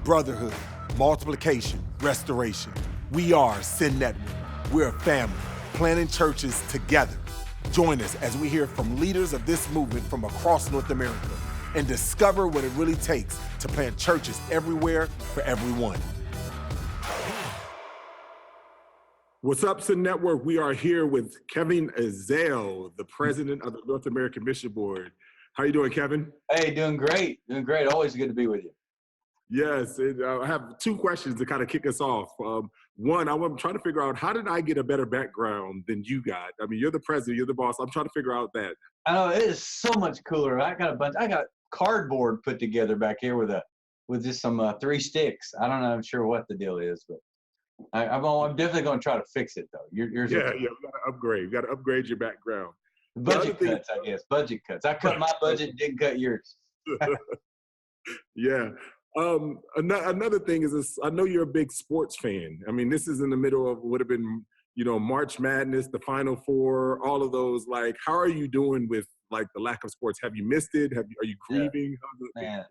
brotherhood, multiplication, restoration. We are Sin Network. We're a family, planting churches together. Join us as we hear from leaders of this movement from across North America and discover what it really takes to plant churches everywhere for everyone. What's up, Sin Network? We are here with Kevin Ezell, the president of the North American Mission Board. How you doing, Kevin? Hey, doing great. Doing great. Always good to be with you. Yes, I have two questions to kind of kick us off. One, I'm trying to figure out, how did I get a better background than you got? I mean, you're the president, you're the boss. I'm trying to figure out that. I know, it is so much cooler. I got cardboard put together back here with just some 3 sticks. I don't know, I'm sure what the deal is, but I'm definitely going to try to fix it though. Yours we got to upgrade. We got to upgrade your background. Budget cuts, I guess. Budget cuts. I cut my budget, didn't cut yours. Yeah. Another thing is this, I know you're a big sports fan. I mean, this is in the middle of what would have been, March Madness, the Final Four, all of those. Like, how are you doing with like the lack of sports? Have you missed it? Are you grieving? Man,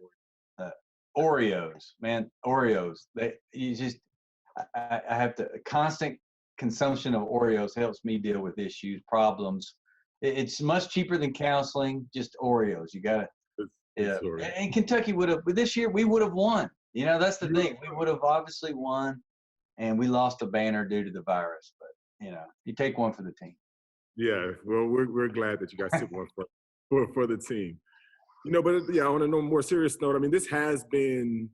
Oreos, man, Oreos. I have to, constant consumption of Oreos helps me deal with issues, problems. It's much cheaper than counseling, just Oreos. You got to. Yeah, and Kentucky would have, this year we would have won. That's the thing. We would have obviously won, and we lost a banner due to the virus. But, you take one for the team. Yeah, well, we're glad that you guys took one for the team. But yeah, on a more serious note, I mean, this has been,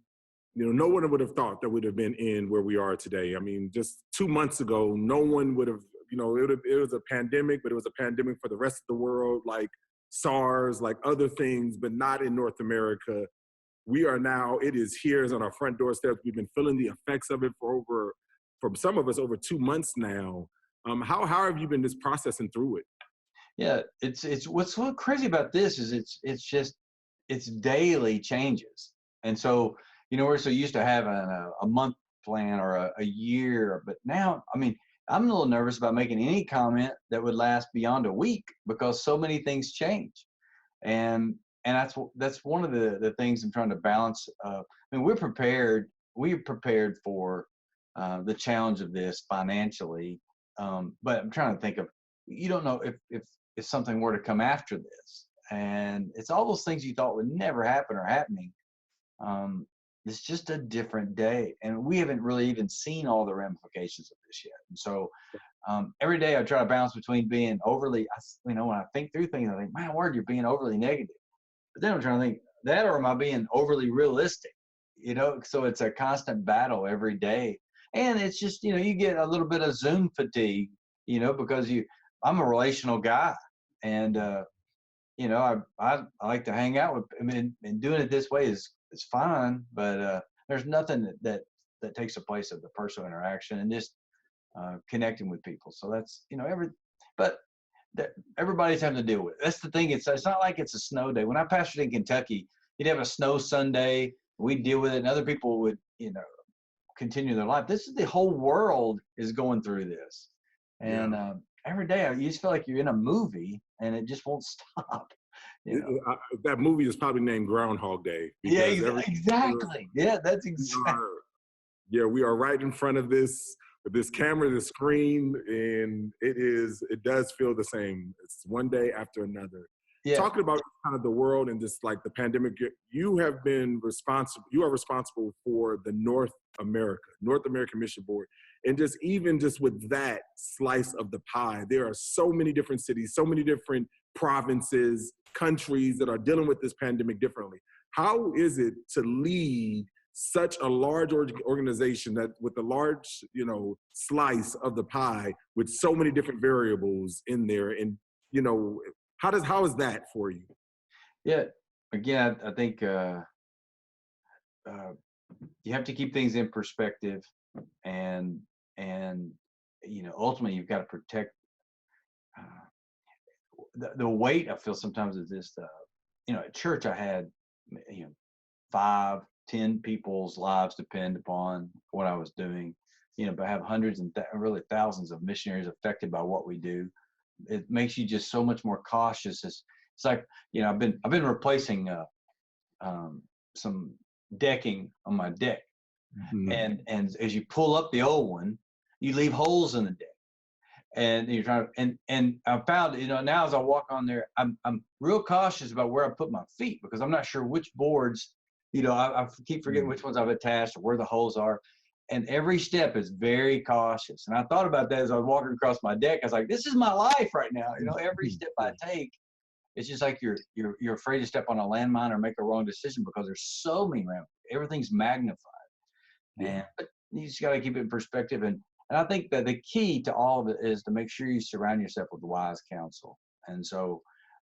no one would have thought that we'd have been in where we are today. I mean, just 2 months ago, no one would have, it was a pandemic, but it was a pandemic for the rest of the world. Like, SARS, like other things, but not in North America. We are now, it is here, it's on our front doorstep. We've been feeling the effects of it for some of us, over 2 months now. How have you been just processing through it? Yeah, it's what's so crazy about this is it's daily changes. And so, we're so used to having a month plan or a year, but now, I mean, I'm a little nervous about making any comment that would last beyond a week because so many things change. And that's one of the things I'm trying to balance. I mean, we're prepared for the challenge of this financially. But I'm trying to think of, you don't know if something were to come after this. And it's all those things you thought would never happen are happening. It's just a different day, and we haven't really even seen all the ramifications of this yet. And so every day I try to balance between being overly, when I think through things, I think, man, word, you're being overly negative. But then I'm trying to think that, or am I being overly realistic? So it's a constant battle every day. And it's just, you get a little bit of Zoom fatigue, because I'm a relational guy, and I like to hang out with, and doing it this way is fine, but there's nothing that takes the place of the personal interaction and just connecting with people. So that's, but everybody's having to deal with it. That's the thing. It's not like it's a snow day. When I pastored in Kentucky, you'd have a snow Sunday, we'd deal with it, and other people would, continue their life. This is the whole world is going through this. And every day you just feel like you're in a movie and it just won't stop. That movie is probably named Groundhog Day. Yeah, exactly. Yeah, that's exactly. Yeah, we are right in front of this camera, the screen, and it does feel the same. It's one day after another. Yeah. Talking about kind of the world and just like the pandemic, you are responsible for the North American Mission Board. And just with that slice of the pie, there are so many different cities, so many different provinces, countries that are dealing with this pandemic differently. How is it to lead such a large organization that with a large, slice of the pie with so many different variables in there? And, how is that for you? Yeah, again, I think you have to keep things in perspective, and ultimately you've got to protect the weight. I feel sometimes is this, at church I had 5, 10 people's lives depend upon what I was doing, but I have hundreds and really thousands of missionaries affected by what we do. It makes you just so much more cautious. It's like, I've been replacing some decking on my deck And as you pull up the old one, you leave holes in the deck. And you're trying to, and I found, now as I walk on there, I'm real cautious about where I put my feet, because I'm not sure which boards, I keep forgetting which ones I've attached or where the holes are. And every step is very cautious. And I thought about that as I was walking across my deck. I was like, this is my life right now. Every step I take, it's just like you're afraid to step on a landmine or make a wrong decision, because there's so many everything's magnified. But you just got to keep it in perspective. And I think that the key to all of it is to make sure you surround yourself with wise counsel. And so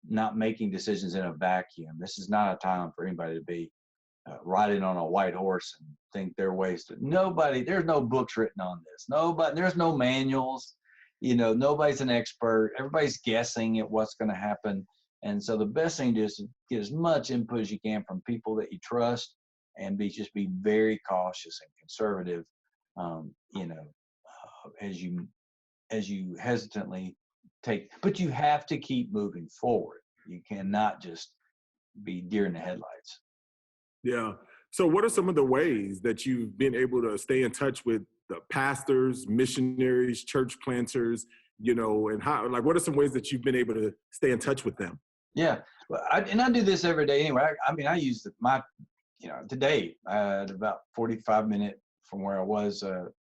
not making decisions in a vacuum. This is not a time for anybody to be riding on a white horse and think their ways to there's no books written on this. There's no manuals, nobody's an expert. Everybody's guessing at what's going to happen. And so the best thing is to get as much input as you can from people that you trust, and just be very cautious and conservative, as you hesitantly but you have to keep moving forward. You cannot just be deer in the headlights. Yeah. So what are some of the ways that you've been able to stay in touch with the pastors, missionaries, church planters, and how, what are some ways that you've been able to stay in touch with them? Yeah. Well, I do this every day anyway. I use today I had about 45-minute from where I was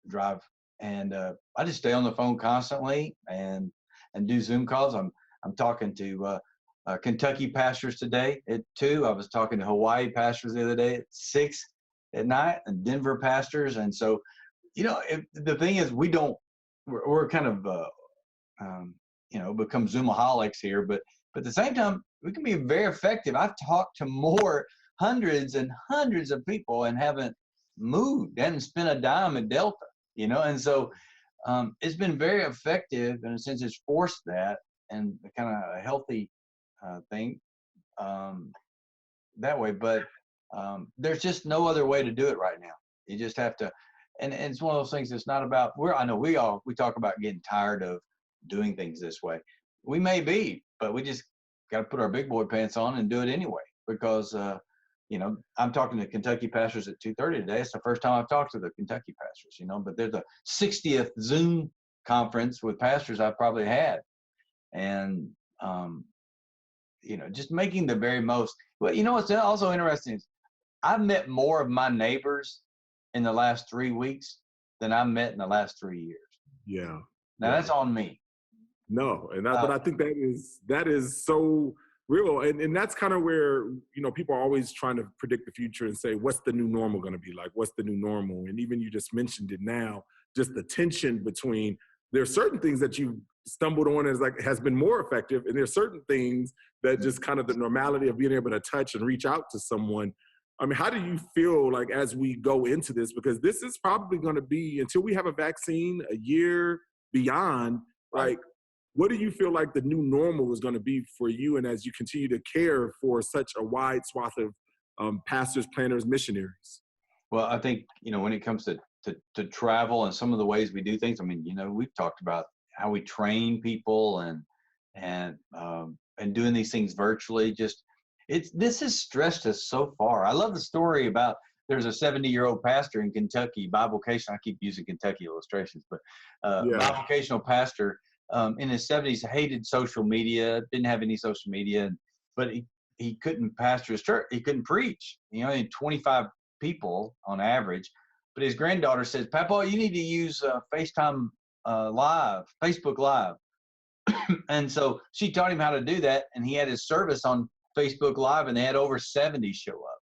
drive, and I just stay on the phone constantly and do Zoom calls. I'm talking to Kentucky pastors today at 2. I was talking to Hawaii pastors the other day at 6 at night, and Denver pastors. And so, the thing is, we're kind of become Zoomaholics here, but at the same time, we can be very effective. I've talked to hundreds and hundreds of people and haven't moved, hadn't spent a dime at Delta, and so it's been very effective in a sense. It's forced that, and kind of a healthy thing that way. But there's just no other way to do it right now. You just have to, and it's one of those things that's not about, I know we talk about getting tired of doing things this way. We may be, but we just got to put our big boy pants on and do it anyway, because I'm talking to Kentucky pastors at 2:30 today. It's the first time I've talked to the Kentucky pastors, but there's a 60th Zoom conference with pastors I've probably had. And, just making the very most. But what's also interesting is I've met more of my neighbors in the last 3 weeks than I've met in the last 3 years. Yeah. Now that's on me. No, but I think that is so real, and that's kind of where people are always trying to predict the future and say, what's the new normal going to be like? What's the new normal? And even you just mentioned it now, just the tension between, there's certain things that you stumbled on as has been more effective, and there's certain things that just kind of the normality of being able to touch and reach out to someone. I mean, how do you feel as we go into this? Because this is probably going to be, until we have a vaccine, a year beyond, what do you feel like the new normal is going to be for you, and as you continue to care for such a wide swath of pastors, planters, missionaries? Well, I think, when it comes to travel and some of the ways we do things, we've talked about how we train people and doing these things virtually. This has stressed us so far. I love the story about, there's a 70-year-old pastor in Kentucky, bivocational. I keep using Kentucky illustrations, but bivocational pastor in his 70s, hated social media, didn't have any social media, but he couldn't pastor his church. He couldn't preach. He only had 25 people on average. But his granddaughter says, "Papa, you need to use FaceTime Live, Facebook Live." And so she taught him how to do that, and he had his service on Facebook Live, and they had over 70 show up.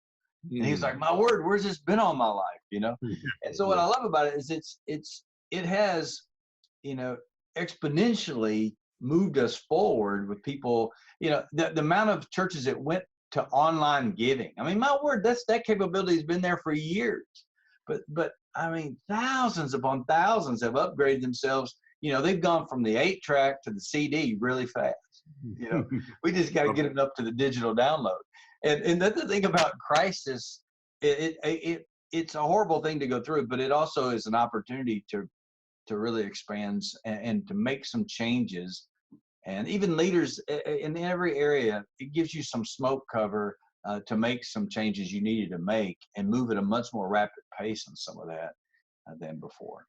And he was like, "My word, where's this been all my life?" And so what I love about it is it has, exponentially moved us forward with people. The amount of churches that went to online giving. My word, that capability has been there for years. But thousands upon thousands have upgraded themselves. They've gone from the 8-track to the CD really fast. We just got to get it up to the digital download. And that's the thing about crisis. It's a horrible thing to go through, but it also is an opportunity to really expand and to make some changes. And even leaders in every area, it gives you some smoke cover to make some changes you needed to make and move at a much more rapid pace on some of that than before.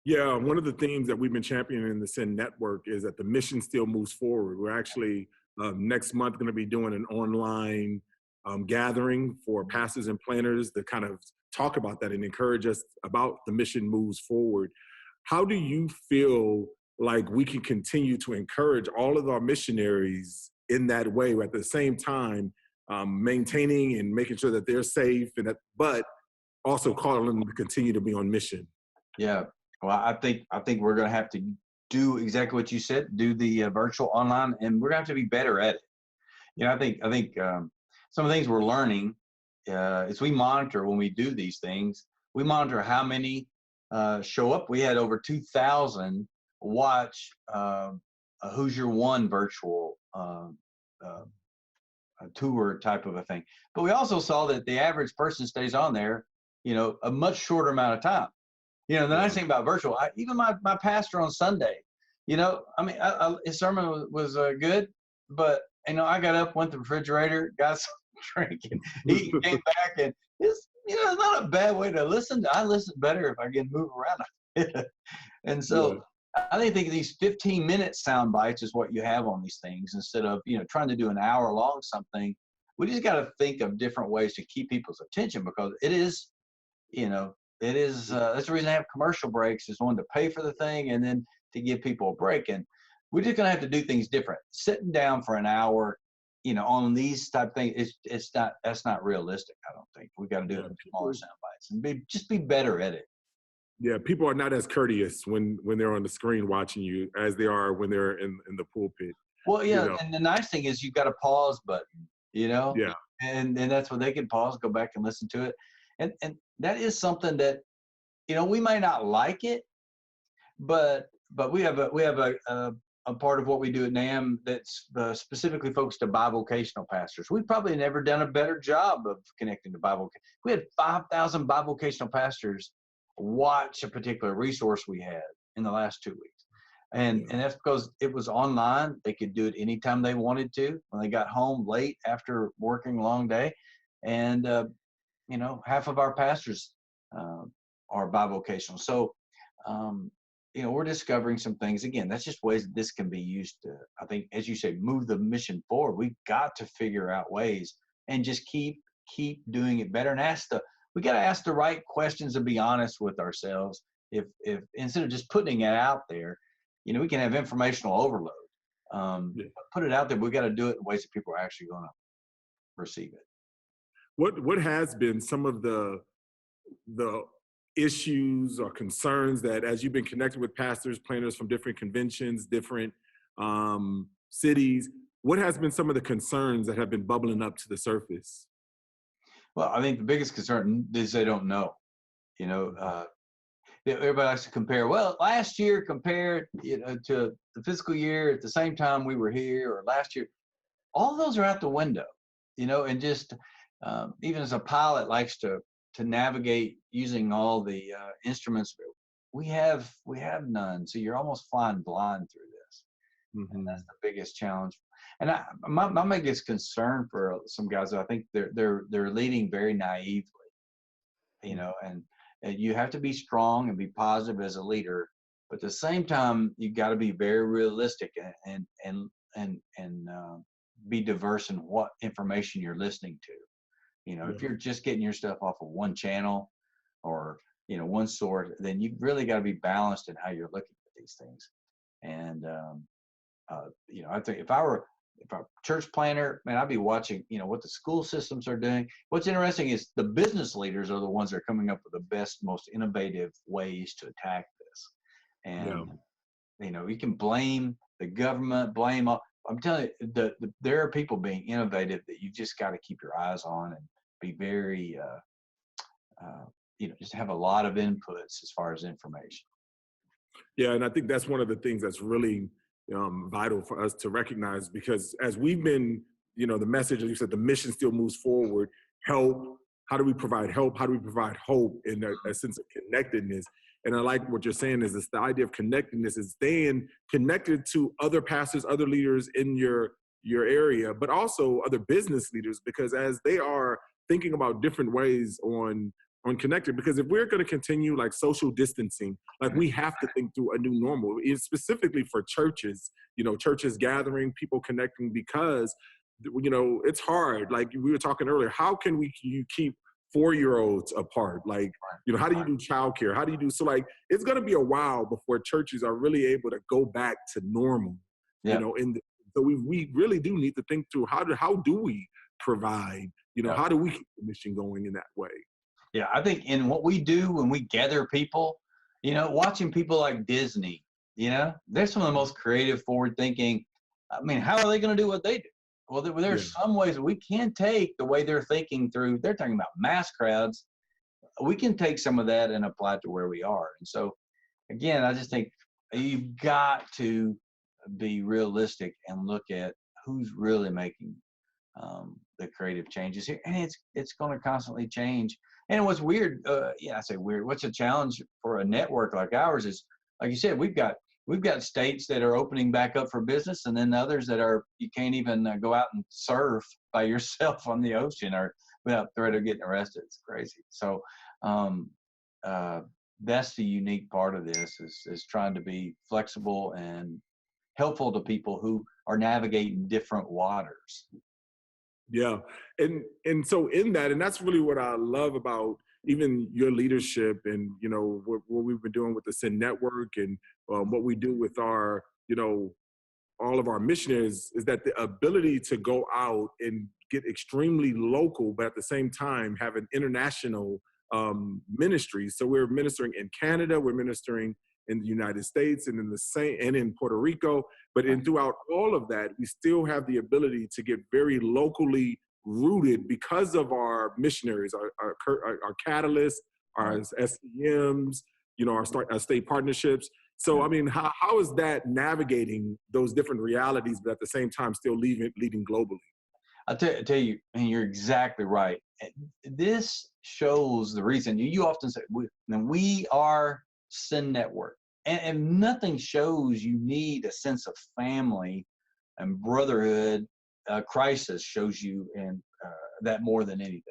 Yeah, one of the themes that we've been championing in the Send Network is that the mission still moves forward. We're actually next month going to be doing an online gathering for pastors and planners to kind of talk about that and encourage us about the mission moves forward. How do you feel like we can continue to encourage all of our missionaries in that way, at the same time maintaining and making sure that they're safe, and that, but also calling them to continue to be on mission? Yeah. Well, I think we're going to have to do exactly what you said, do the virtual online, and we're going to have to be better at it. You know, I think some of the things we're learning is we monitor when we do these things. We monitor how many show up. We had over 2,000 watch a Who's Your One virtual tour type of a thing. But we also saw that the average person stays on there, you know, a much shorter amount of time. You know, the nice thing about virtual, even my pastor on Sunday, you know, I mean, his sermon was good, but, you know, I got up, went to the refrigerator, got some drink, and he came back, and it's, you know, it's not a bad way to listen. I listen better if I can move around. And so I think these 15-minute sound bites is what you have on these things, instead of, you know, trying to do an hour long something. We just got to think of different ways to keep people's attention, because it is, you know, it is, that's the reason I have commercial breaks, is one, to pay for the thing, and then to give people a break. And we're just going to have to do things different. Sitting down for an hour, you know, on these type of things, that's not realistic, I don't think. We got to do it in smaller sound bites and just be better at it. Yeah, people are not as courteous when they're on the screen watching you as they are when they're in the pulpit. Well, yeah, you know? And the nice thing is you've got a pause button, you know? Yeah. And that's where they can pause, go back and listen to it. And that is something that, you know, we may not like it, but we have a part of what we do at NAMB that's specifically focused to bivocational pastors. We've probably never done a better job of connecting to bivocational. We had 5,000 bivocational pastors watch a particular resource we had in the last 2 weeks. And that's because it was online. They could do it anytime they wanted to, when they got home late after working a long day. And, you know, half of our pastors are bivocational. So, you know, we're discovering some things. Again, that's just ways that this can be used to, I think, as you say, move the mission forward. We've got to figure out ways and just keep doing it better, and we got to ask the right questions and be honest with ourselves. If instead of just putting it out there, you know, we can have informational overload. Put it out there, but we got to do it in ways that people are actually going to receive it. What has been some of the issues or concerns that, as you've been connected with pastors, planners from different conventions, different cities, what has been some of the concerns that have been bubbling up to the surface? Well, I think the biggest concern is they don't know. You know, everybody likes to compare. Well, last year compared, you know, to the fiscal year at the same time we were here, or last year. All those are out the window, you know, and just even as a pilot likes to navigate using all the instruments, we have none. So you're almost flying blind through this. And that's the biggest challenge. And my biggest concern for some guys, I think they're leading very naively, you know, and you have to be strong and be positive as a leader, but at the same time, you got to be very realistic and be diverse in what information you're listening to. You know, if you're just getting your stuff off of one channel or, you know, one source, then you've really got to be balanced in how you're looking at these things. And, you know, I think if I'm a church planner, man, I'd be watching, you know, what the school systems are doing. What's interesting is the business leaders are the ones that are coming up with the best, most innovative ways to attack this. And, you know, you can blame the government, I'm telling you, there are people being innovative that you just got to keep your eyes on and be very, you know, just have a lot of inputs as far as information. Yeah, and I think that's one of the things that's really vital for us to recognize, because as we've been, you know, the message, as you said, the mission still moves forward. Help. How do we provide help? How do we provide hope in a sense of connectedness? And I like what you're saying is the idea of connectedness is staying connected to other pastors, other leaders in your your area, but also other business leaders, because as they are thinking about different ways on connected, because if we're going to continue like social distancing, like we have to think through a new normal. It's specifically for churches, churches gathering, people connecting, because it's hard. Like we were talking earlier, how can you keep 4-year-olds apart? Like, how do you do childcare? How do you do, so like, it's going to be a while before churches are really able to go back to normal, so we really do need to think through how do we provide, how do we keep the mission going in that way? Yeah, I think in what we do when we gather people, watching people like Disney, they're some of the most creative, forward-thinking. I mean, how are they going to do what they do? Well, there's some ways that we can take the way they're thinking through. They're talking about mass crowds. We can take some of that and apply it to where we are. And so, again, I just think you've got to be realistic and look at who's really making the creative changes here. And it's going to constantly change. And what's weird, I say weird, what's a challenge for a network like ours is, like you said, we've got states that are opening back up for business, and then others that are, you can't even go out and surf by yourself on the ocean or without threat of getting arrested. It's crazy. So that's the unique part of this is trying to be flexible and helpful to people who are navigating different waters. Yeah. And so in that, and that's really what I love about even your leadership and, what we've been doing with the Sin Network and what we do with our, all of our missionaries, is that the ability to go out and get extremely local, but at the same time have an international ministry. So we're ministering in Canada, we're ministering in the United States, and in Puerto Rico, but throughout all of that, we still have the ability to get very locally rooted because of our missionaries, our catalysts, our SCMs, our state partnerships. So, I mean, how is that navigating those different realities, but at the same time still leading globally? I'll tell you, and you're exactly right. This shows the reason. You often say, we are Sin Network. And nothing shows you need a sense of family and brotherhood. Crisis shows you that more than anything.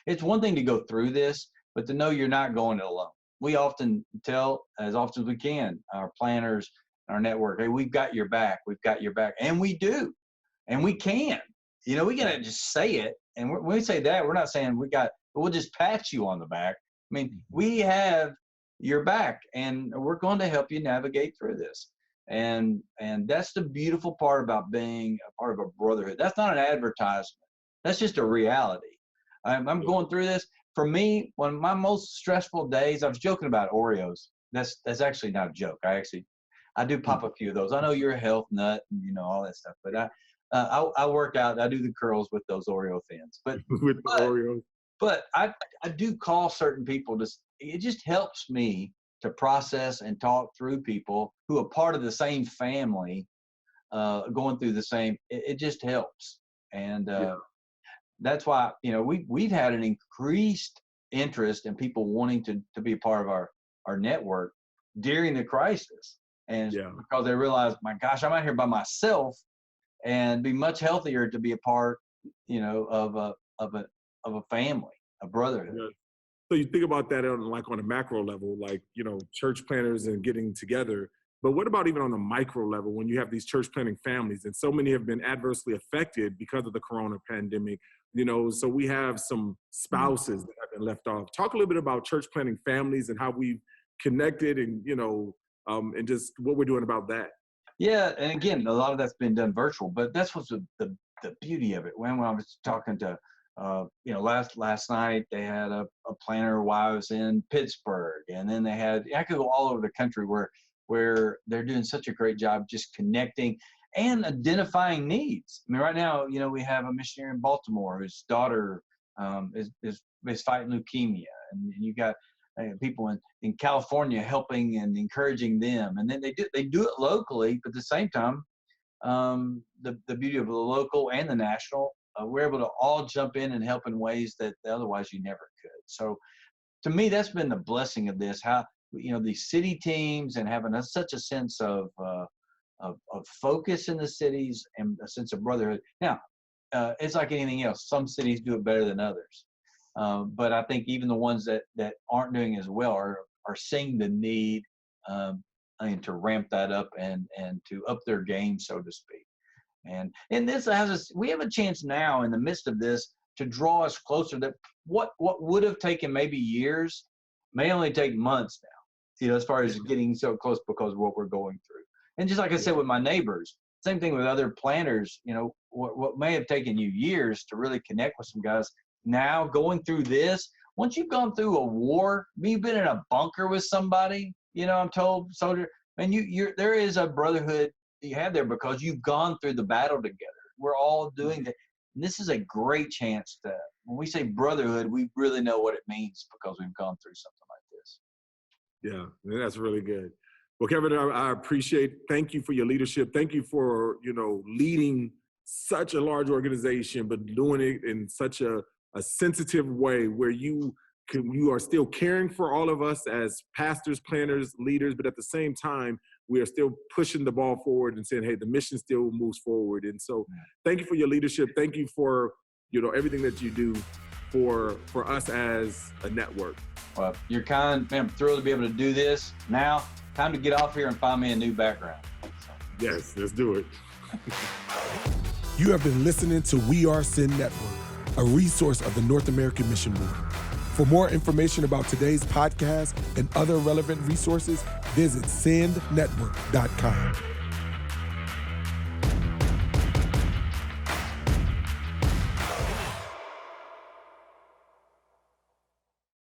It's one thing to go through this, but to know you're not going it alone. We often tell, as often as we can, our planners, our network, hey, we've got your back. We've got your back. And we do. And we can. We got to just say it. And when we say that, we're not saying we'll just pat you on the back. I mean, we have your back, and we're going to help you navigate through this. And that's the beautiful part about being a part of a brotherhood. That's not an advertisement. That's just a reality. I'm going through this. For me, one of my most stressful days, I was joking about Oreos. That's actually not a joke. I do pop a few of those. I know you're a health nut and all that stuff, but I work out. I do the curls with those Oreo thins. But Oreos. But I do call certain people. It just helps me to process and talk through people who are part of the same family, going through the same. It just helps, and that's why we've had an increased interest in people wanting to be a part of our network during the crisis, and because they realize, my gosh, I'm out here by myself, and be much healthier to be a part, of a family, a brotherhood. Yeah. So you think about that on a macro level, like, church planners and getting together. But what about even on the micro level when you have these church planning families, and so many have been adversely affected because of the corona pandemic? So we have some spouses that have been left off. Talk a little bit about church planning families and how we've connected and, and just what we're doing about that. Yeah. And again, a lot of that's been done virtual, but that's what's the beauty of it. When I was talking to last night they had a planner wives in Pittsburgh, and then I could go all over the country where they're doing such a great job just connecting and identifying needs. I mean, right now, we have a missionary in Baltimore whose daughter is fighting leukemia, and you got people in California helping and encouraging them, and then they do it locally, but at the same time, the beauty of the local and the national. We're able to all jump in and help in ways that otherwise you never could. So to me, that's been the blessing of this, how, these city teams and having such a sense of focus in the cities and a sense of brotherhood. Now, it's like anything else. Some cities do it better than others. But I think even the ones that aren't doing as well are seeing the need to ramp that up and to up their game, so to speak. And this we have a chance now in the midst of this to draw us closer. That what would have taken maybe years may only take months now, as far as getting so close because of what we're going through. And just like I said with my neighbors, same thing with other planters, what may have taken you years to really connect with some guys, now going through this, once you've gone through a war, you've been in a bunker with somebody, I'm told, soldier, and there is a brotherhood you have there because you've gone through the battle together. We're all doing that. And this is a great chance to, when we say brotherhood, we really know what it means because we've gone through something like this. Yeah, that's really good. Well, Kevin, I appreciate, thank you for your leadership. Thank you for, leading such a large organization, but doing it in such a sensitive way where you are still caring for all of us as pastors, planners, leaders, but at the same time, we are still pushing the ball forward and saying, hey, the mission still moves forward. And so thank you for your leadership. Thank you for, everything that you do for us as a network. Well, you're kind, man, I'm thrilled to be able to do this. Now, time to get off here and find me a new background. Yes, let's do it. You have been listening to We Are Sin Network, a resource of the North American Mission Board. For more information about today's podcast and other relevant resources, visit sendnetwork.com.